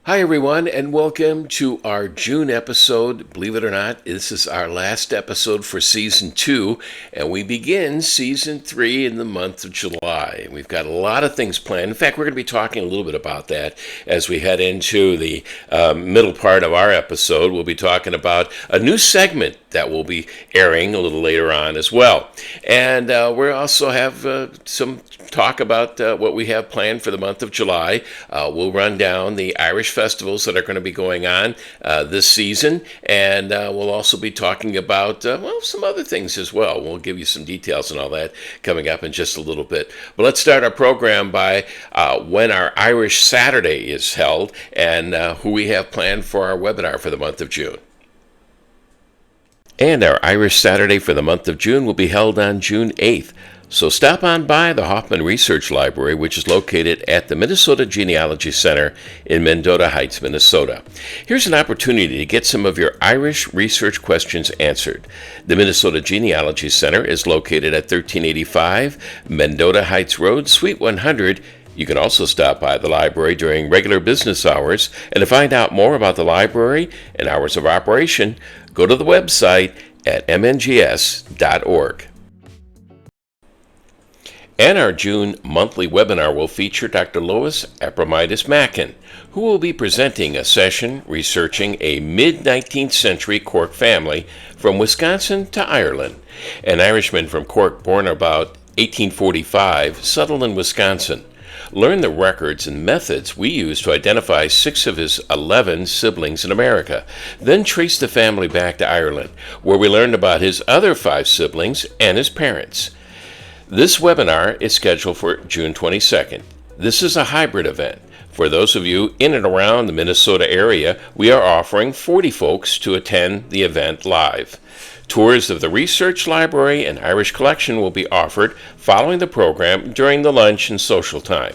Hi, everyone, and welcome to our June episode. Believe it or not, this is our last episode for season two, and we begin season three in the month of July. We've got a lot of things planned. In fact, we're going to be talking a little bit about that as we head into the middle part of our episode. We'll be talking about a new segment that will be airing a little later on as well. And we also have some talk about what we have planned for the month of July. We'll run down the Irish festivals that are going to be going on this season, and we'll also be talking about, some other things as well. We'll give you some details and all that coming up in just a little bit. But let's start our program by when our Irish Saturday is held and who we have planned for our webinar for the month of June. And our Irish Saturday for the month of June will be held on June 8th. So stop on by the Hoffman Research Library, which is located at the Minnesota Genealogy Center in Mendota Heights, Minnesota. Here's an opportunity to get some of your Irish research questions answered. The Minnesota Genealogy Center is located at 1385 Mendota Heights Road, Suite 100. You can also stop by the library during regular business hours, and to find out more about the library and hours of operation, go to the website at mngs.org. And our June monthly webinar will feature Dr. Lois Mackin, who will be presenting a session researching a mid-19th-century Cork family from Wisconsin to Ireland. An Irishman from Cork born about 1845 settled in Wisconsin. Learn the records and methods we use to identify 6 of his 11 siblings in America. Then trace the family back to Ireland, where we learned about his other 5 siblings and his parents. This webinar is scheduled for June 22nd. This is a hybrid event. For those of you in and around the Minnesota area, we are offering 40 folks to attend the event live. Tours of the Research Library and Irish Collection will be offered following the program during the lunch and social time.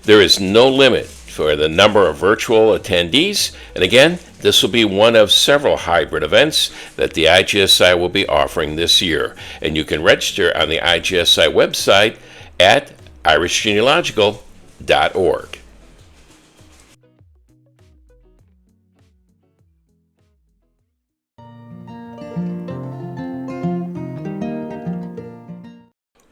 There is no limit for the number of virtual attendees, and again, this will be one of several hybrid events that the IGSI will be offering this year, and you can register on the IGSI website at irishgenealogical.org.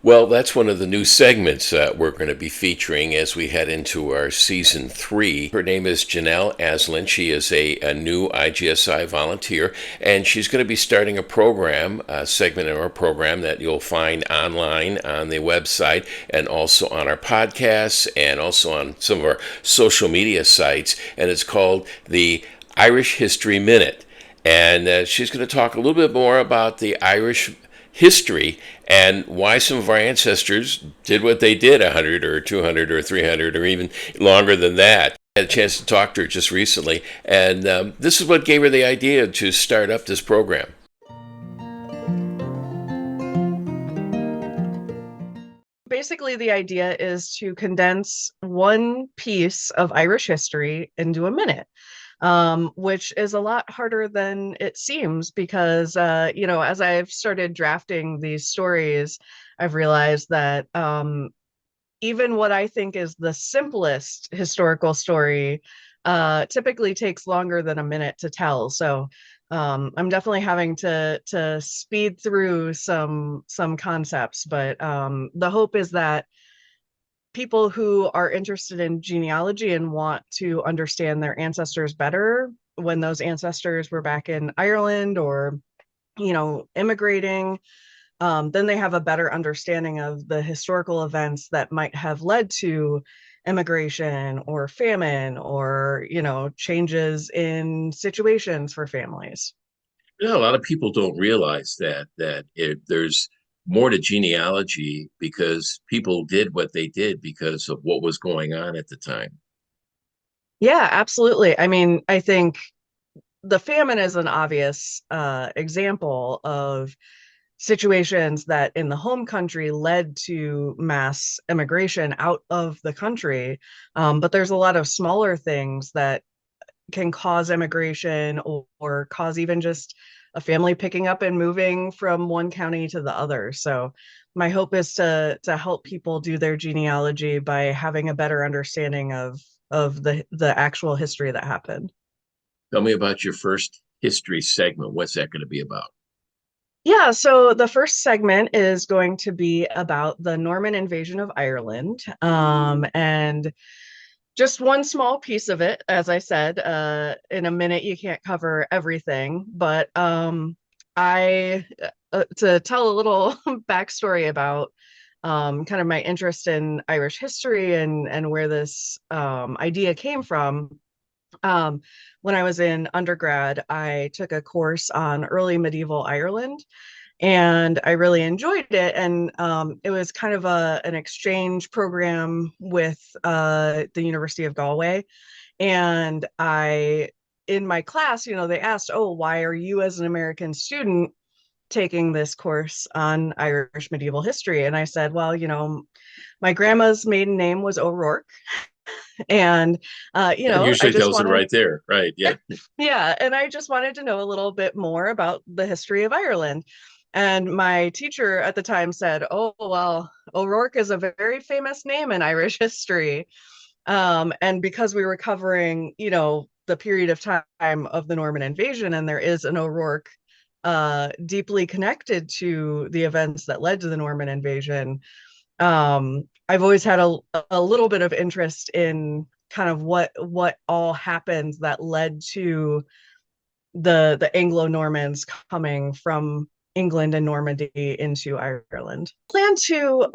Well, that's one of the new segments we're going to be featuring as we head into our season 3. Her name is Janelle Aslan. She is a new IGSI volunteer, and she's going to be starting a segment in our program that you'll find online on the website and also on our podcasts and also on some of our social media sites. And it's called the Irish History Minute. And she's going to talk a little bit more about the Irish history and why some of our ancestors did what they did 100 or 200 or 300 or even longer than that. I had a chance to talk to her just recently, and this is what gave her the idea to start up this program. Basically, the idea is to condense one piece of Irish history into a minute. Which is a lot harder than it seems because, as I've started drafting these stories, I've realized that even what I think is the simplest historical story typically takes longer than a minute to tell. So I'm definitely having to speed through some concepts, but the hope is that people who are interested in genealogy and want to understand their ancestors better when those ancestors were back in Ireland or, immigrating, then they have a better understanding of the historical events that might have led to immigration or famine or, changes in situations for families. A lot of people don't realize there's more to genealogy because people did what they did because of what was going on at the time. Yeah, absolutely. I mean, I think the famine is an obvious example of situations that in the home country led to mass immigration out of the country. But there's a lot of smaller things that can cause immigration or cause even just a family picking up and moving from one county to the other. So my hope is to help people do their genealogy by having a better understanding of of the actual history that happened. Tell me about your first history segment. What's that going to be about? Yeah, so the first segment is going to be about the Norman invasion of Ireland. And just one small piece of it, as I said, in a minute you can't cover everything, but I to tell a little backstory about kind of my interest in Irish history and where this idea came from. Um, when I was in undergrad, I took a course on early medieval Ireland, and I really enjoyed it. And it was kind of an exchange program with the University of Galway. And in my class, they asked, "Oh, why are you as an American student taking this course on Irish medieval history?" And I said, "Well, my grandma's maiden name was O'Rourke, and That I usually just tells it wanted." right there. Right. Yeah. Yeah, and I just wanted to know a little bit more about the history of Ireland. And my teacher at the time said, "Oh, well, O'Rourke is a very famous name in Irish history." And because we were covering, the period of time of the Norman invasion, and there is an O'Rourke deeply connected to the events that led to the Norman invasion, I've always had a little bit of interest in kind of what all happened that led to the Anglo-Normans coming from England and Normandy into Ireland. Plan to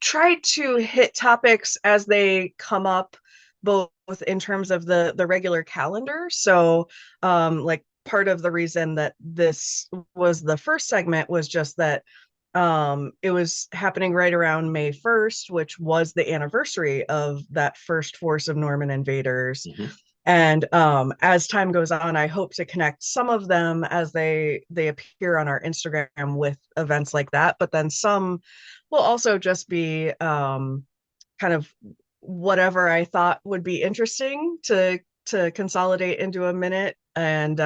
try to hit topics as they come up, both in terms of the regular calendar. So, like part of the reason that this was the first segment was just that it was happening right around May 1st, which was the anniversary of that first force of Norman invaders. Mm-hmm. And as time goes on, I hope to connect some of them as they appear on our Instagram with events like that. But then some will also just be kind of whatever I thought would be interesting to consolidate into a minute. And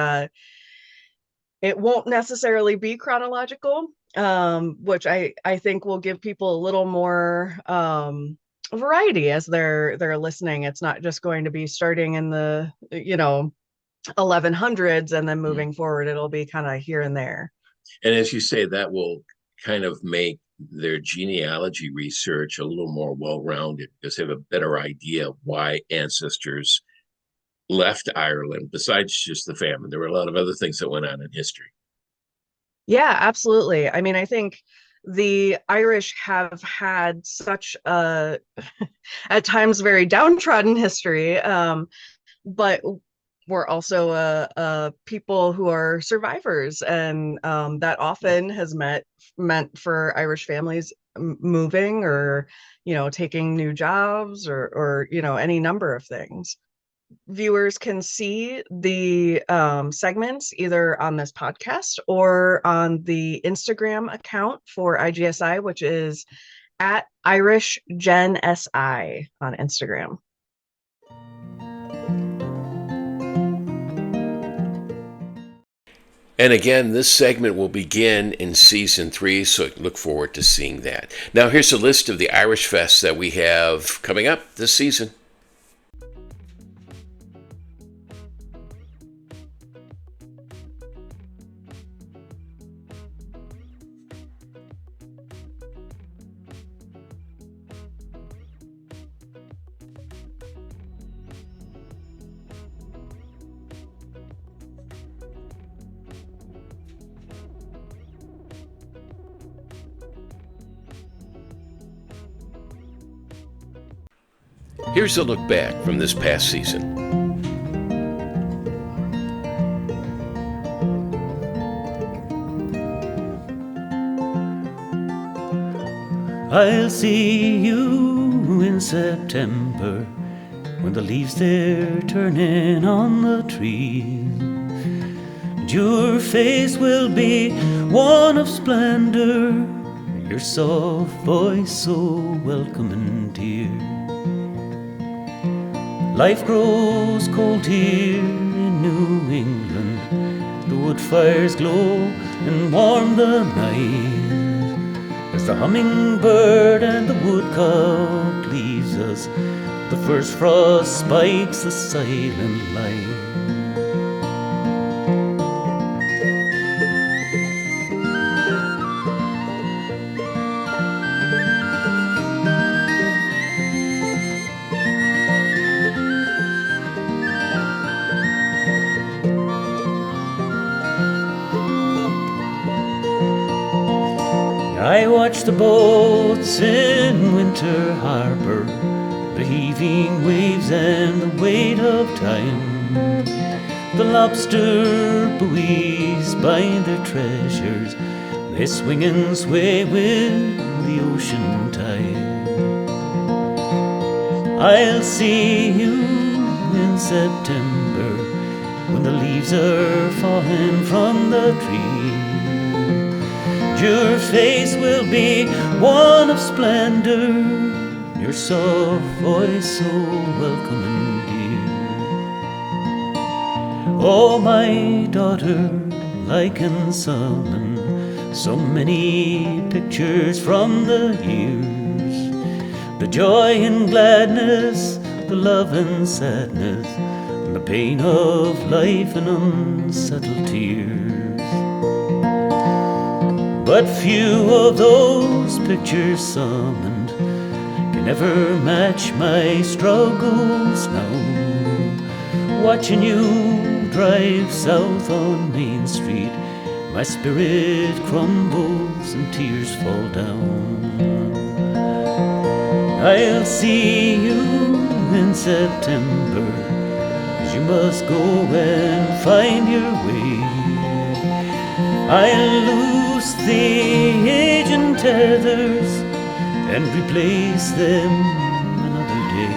it won't necessarily be chronological, which I think will give people a little more variety as they're listening. It's not just going to be starting in the 1100s and then moving forward. It'll be kind of here and there. And as you say, that will kind of make their genealogy research a little more well-rounded because they have a better idea of why ancestors left Ireland, besides just the famine. There were a lot of other things that went on in history. Yeah, absolutely. I mean, I think the Irish have had such a, at times, very downtrodden history, but we're also a people who are survivors, and that often has meant for Irish families moving or taking new jobs or any number of things. Viewers can see the segments either on this podcast or on the Instagram account for IGSI, which is at Irish Gen SI on Instagram. And again, this segment will begin in season 3, so look forward to seeing that. Now, here's a list of the Irish fests that we have coming up this season. Here's a look back from this past season. I'll see you in September when the leaves they're turning on the trees. And your face will be one of splendor, your soft voice so welcome and dear. Life grows cold here in New England. The wood fires glow and warm the night as the hummingbird and the woodcock leaves us The first frost spikes the silent light. I watch the boats in winter harbor, the heaving waves and the weight of time. The lobster buoys bind their treasures, they swing and sway with the ocean tide. I'll see you in September, when the leaves are falling from the trees. Your face will be one of splendor, your soft voice so welcome and dear. Oh, my daughter, like and summon so many pictures from the years, the joy and gladness, the love and sadness, and the pain of life and unsettled tears. But few of those pictures summoned can ever match my struggles now. Watching you drive south on Main Street, my spirit crumbles and tears fall down. I'll see you in September, 'cause you must go and find your way. I'll loose the aging tethers and replace them another day.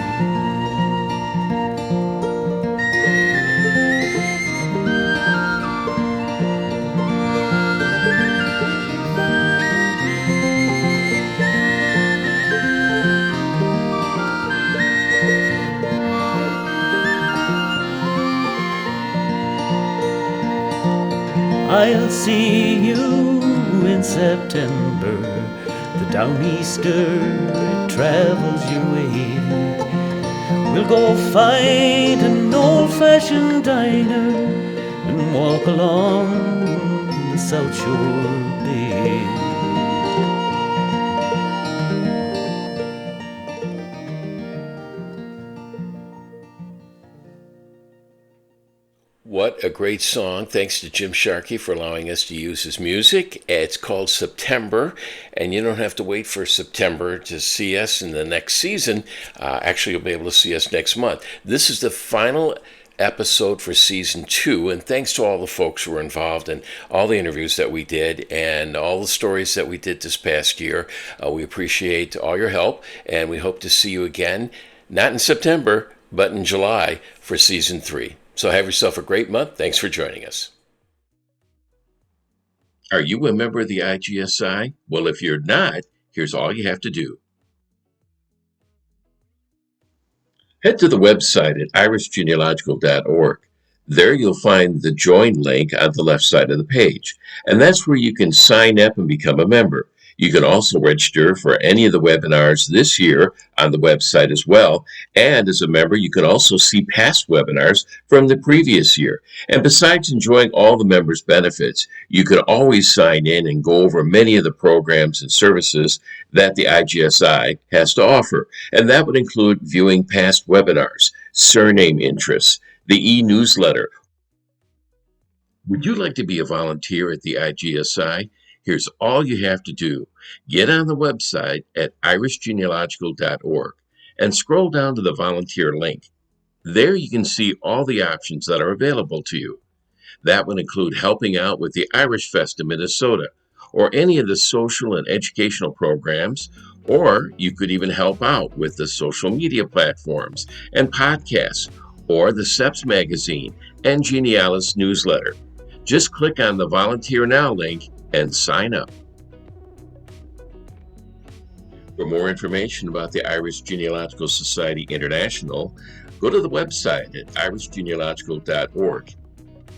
I'll see you in September, the downeaster it travels your way. We'll go find an old-fashioned diner and walk along the South Shore Bay. What a great song. Thanks to Jim Sharkey for allowing us to use his music. It's called September, and you don't have to wait for September to see us in the next season. Actually, you'll be able to see us next month. This is the final episode for season 2, and thanks to all the folks who were involved and all the interviews that we did and all the stories that we did this past year. We appreciate all your help, and we hope to see you again, not in September, but in July for season 3. So have yourself a great month. Thanks for joining us. Are you a member of the IGSI? Well, if you're not, here's all you have to do. Head to the website at irishgenealogical.org. There you'll find the join link on the left side of the page, and that's where you can sign up and become a member. You can also register for any of the webinars this year on the website as well. And as a member, you can also see past webinars from the previous year. And besides enjoying all the members' benefits, you can always sign in and go over many of the programs and services that the IGSI has to offer. And that would include viewing past webinars, surname interests, the e-newsletter. Would you like to be a volunteer at the IGSI? Here's all you have to do. Get on the website at irishgenealogical.org and scroll down to the volunteer link. There you can see all the options that are available to you. That would include helping out with the Irish Fest in Minnesota, or any of the social and educational programs, or you could even help out with the social media platforms and podcasts, or the SEPS magazine and Genealogist newsletter. Just click on the Volunteer Now link and sign up. For more information about the Irish Genealogical Society International, go to the website at irishgenealogical.org.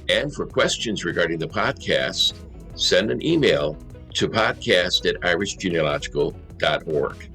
And for questions regarding the podcast, send an email to podcast@irishgenealogical.org.